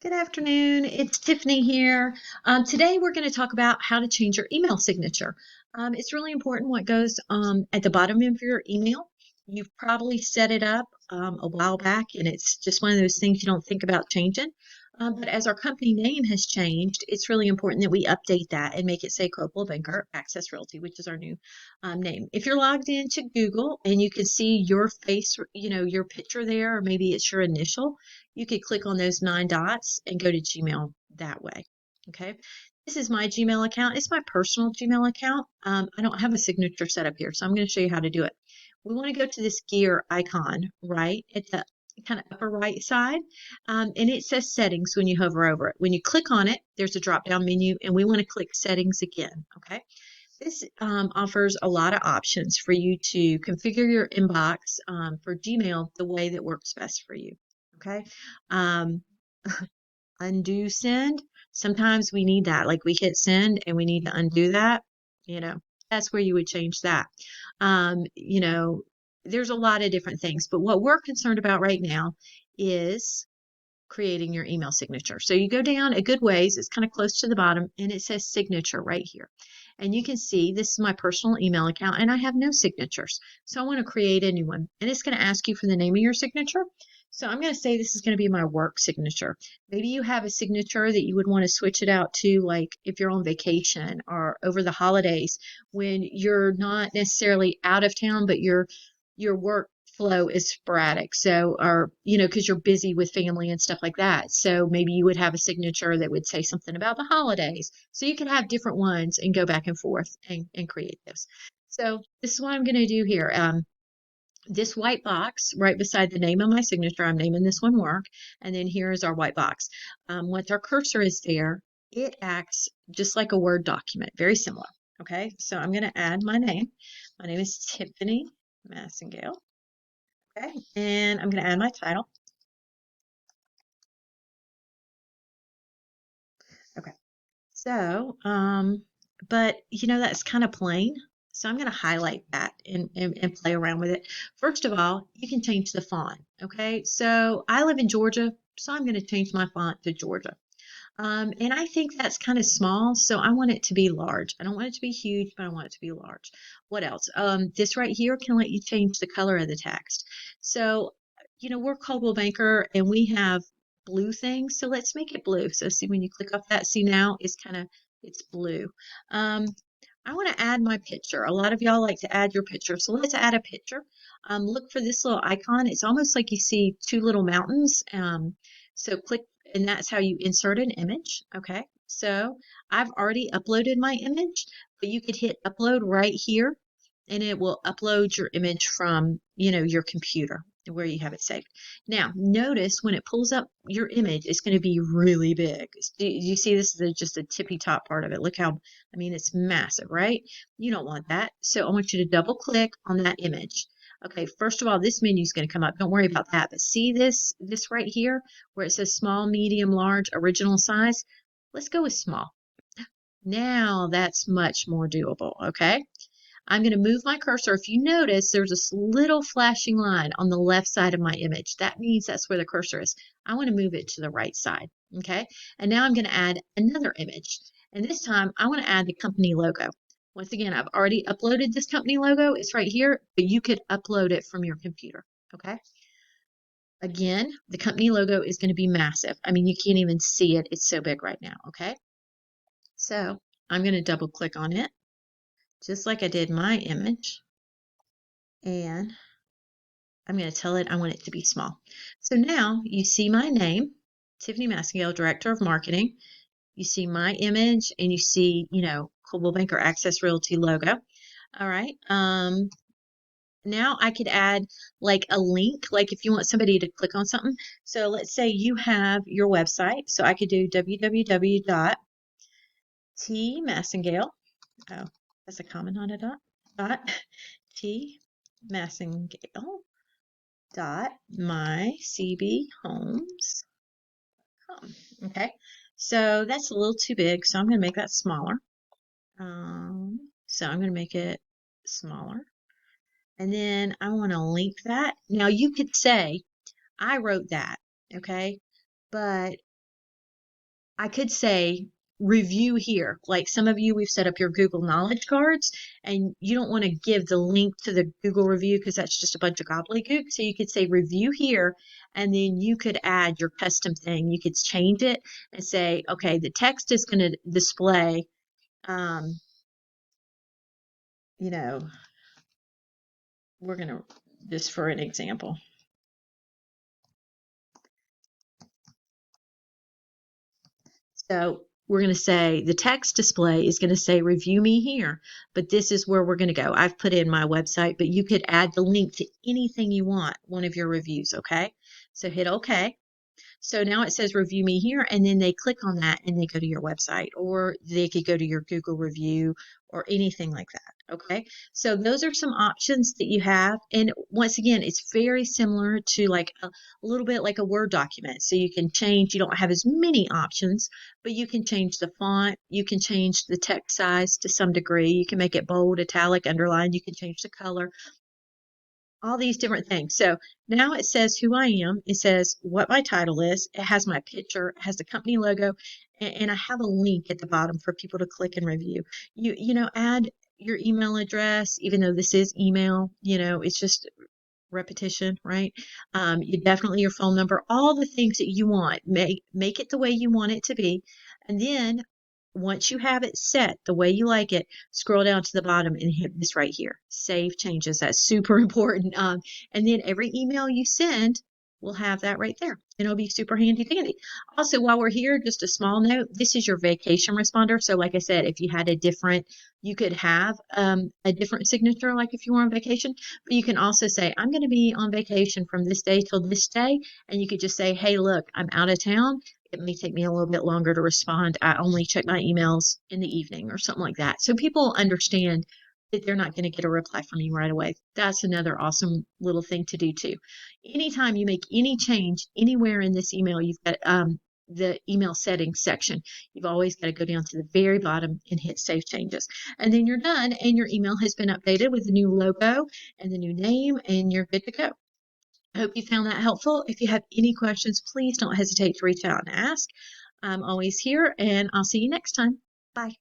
Good afternoon. It's Tiffany here. Today we're going to talk about how to change your email signature. It's really important what goes at the bottom of your email. You've probably set it up a while back, and it's just one of those things you don't think about changing. But as our company name has changed, it's really important that we update that and make it say Coldwell Banker Access Realty, which is our new name. If you're logged into Google and you can see your face, your picture there, or maybe it's your initial, you could click on those 9 dots and go to Gmail that way. Okay. This is my Gmail account. It's my personal Gmail account. I don't have a signature set up here, so I'm going to show you how to do it. We want to go to this gear icon right at the kind of upper right side, and it says settings when you hover over it. When you click on it, there's a drop down menu, and we want to click settings again. Okay. This offers a lot of options for you to configure your inbox for Gmail the way that works best for you. Okay. Um, Undo send. Sometimes we need that. Like we hit send and we need to undo that. You know, that's where you would change that. Um, you know, there's a lot of different things, but what we're concerned about right now is creating your email signature. So you go down a good ways, it's kind of close to the bottom, and it says signature right here. And you can see this is my personal email account, and I have no signatures. So I want to create a new one, and it's going to ask you for the name of your signature. So I'm going to say this is going to be my work signature. Maybe you have a signature that you would want to switch it out to, like if you're on vacation or over the holidays when you're not necessarily out of town, but your work flow is sporadic. So, or, because you're busy with family and stuff like that. So maybe you would have a signature that would say something about the holidays. So you can have different ones and go back and forth and create this. So this is what I'm going to do here. This white box right beside the name of my signature, I'm naming this one work. And then here is our white box. Once our cursor is there, it acts just like a Word document, very similar. Okay, so I'm going to add my name. My name is Tiffany Massengale. Okay, and I'm going to add my title. Okay, so, but that's kind of plain. So I'm going to highlight that and play around with it. First of all, you can change the font. Okay, so I live in Georgia, so I'm going to change my font to Georgia. And I think that's kind of small, so I want it to be large. I don't want it to be huge, but I want it to be large. What else? This right here can let you change the color of the text. So, we're Coldwell Banker and we have blue things, so let's make it blue. So see when you click off that, see now it's blue. Um, I want to add my picture. A lot of y'all like to add your picture, so let's add a picture. Look for this little icon. It's almost like you see two little mountains. So click, and that's how you insert an image. Okay, so I've already uploaded my image, but you could hit upload right here, and it will upload your image from, your computer where you have it saved. Now, notice when it pulls up your image, it's going to be really big. Do you see this is just a tippy top part of it? Look how, I mean, it's massive, right? You don't want that. So I want you to double click on that image. Okay, first of all, this menu is going to come up. Don't worry about that. But see this right here where it says small, medium, large, original size? Let's go with small. Now that's much more doable, okay? I'm going to move my cursor. If you notice, there's this little flashing line on the left side of my image. That means that's where the cursor is. I want to move it to the right side, okay? And now I'm going to add another image. And this time, I want to add the company logo. Once again, I've already uploaded this company logo. It's right here, but you could upload it from your computer, okay? Again, the company logo is going to be massive. I mean, you can't even see it. It's so big right now, okay? So I'm going to double click on it, just like I did my image. And I'm going to tell it I want it to be small. So now you see my name, Tiffany Massengale, Director of Marketing. You see my image and you see, Coldwell Banker Access Realty logo. All right. Now I could add like a link, like if you want somebody to click on something. So let's say you have your website. So I could do www.tmassengale. Oh, that's a comment on a dot. T Massengale dot mycbhomes.com. Okay, so that's a little too big, so I'm going to make that smaller. So I'm going to make it smaller. And then I want to link that. Now you could say, I wrote that, okay? But I could say review here. Like some of you, we've set up your Google Knowledge cards, and you don't want to give the link to the Google review because that's just a bunch of gobbledygook. So you could say review here, and then you could add your custom thing. You could change it and say, okay, the text is going to display, um, you know, we're going to, just for an example. So we're going to say the text display is going to say review me here, but this is where we're going to go. I've put in my website, but you could add the link to anything you want, one of your reviews, okay? So hit OK. So now it says review me here, and then they click on that and they go to your website, or they could go to your Google review or anything like that. Okay. So those are some options that you have. And once again, it's very similar to like a little bit like a Word document. So you can change, you don't have as many options, but you can change the font, you can change the text size to some degree, you can make it bold, italic, underlined, you can change the color, all these different things. So now it says who I am. It says what my title is. It has my picture, it has the company logo, and I have a link at the bottom for people to click and review. Add your email address, even though this is email, it's just repetition, right? You definitely your phone number, all the things that you want. Make it the way you want it to be. And then once you have it set the way you like it, scroll down to the bottom and hit this right here. Save changes. That's super important. And then every email you send will have that right there. And it'll be super handy dandy. Also, while we're here, just a small note, this is your vacation responder. So like I said, if you had you could have a different signature, like if you were on vacation, but you can also say, I'm going to be on vacation from this day till this day. And you could just say, hey, look, I'm out of town. It may take me a little bit longer to respond. I only check my emails in the evening or something like that. So people understand that they're not going to get a reply from you right away. That's another awesome little thing to do too. Anytime you make any change anywhere in this email, you've got the email settings section. You've always got to go down to the very bottom and hit save changes. And then you're done and your email has been updated with the new logo and the new name and you're good to go. I hope you found that helpful. If you have any questions, please don't hesitate to reach out and ask. I'm always here, and I'll see you next time. Bye.